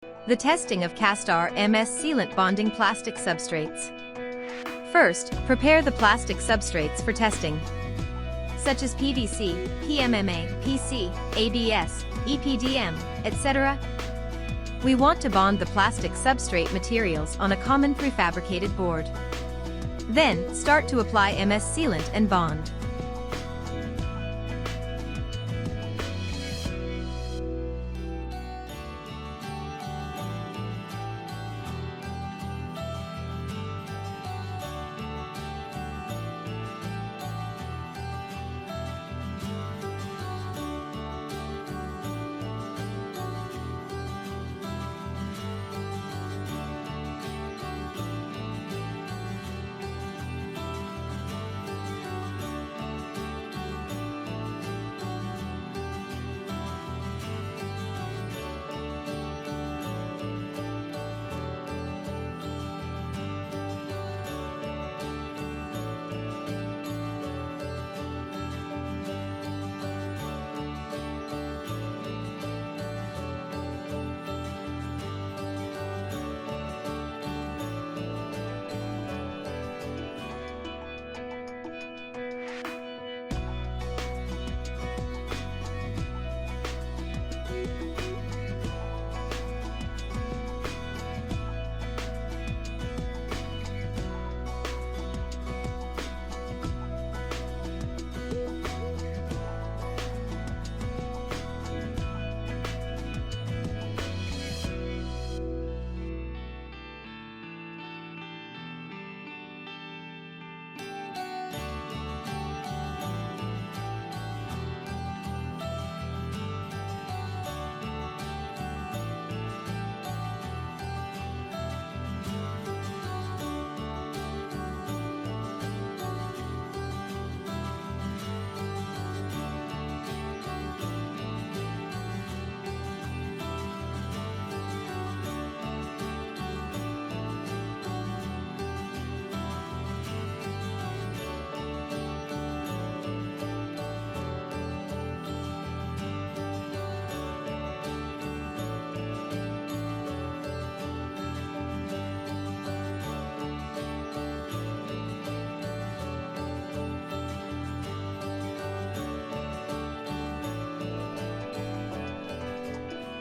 The testing of Castar MS sealant bonding plastic substrates. First, prepare the plastic substrates for testing, such as PVC, PMMA, PC, ABS, EPDM, etc. We want to bond the plastic substrate materials on a common prefabricated board. Then, start to apply MS sealant and bond.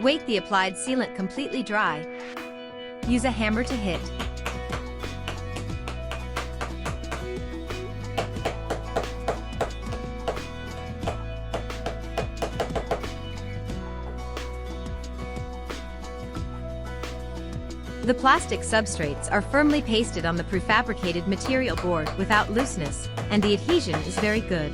Wait the applied sealant completely dry. Use a hammer to hit. The plastic substrates are firmly pasted on the prefabricated material board without looseness, and the adhesion is very good.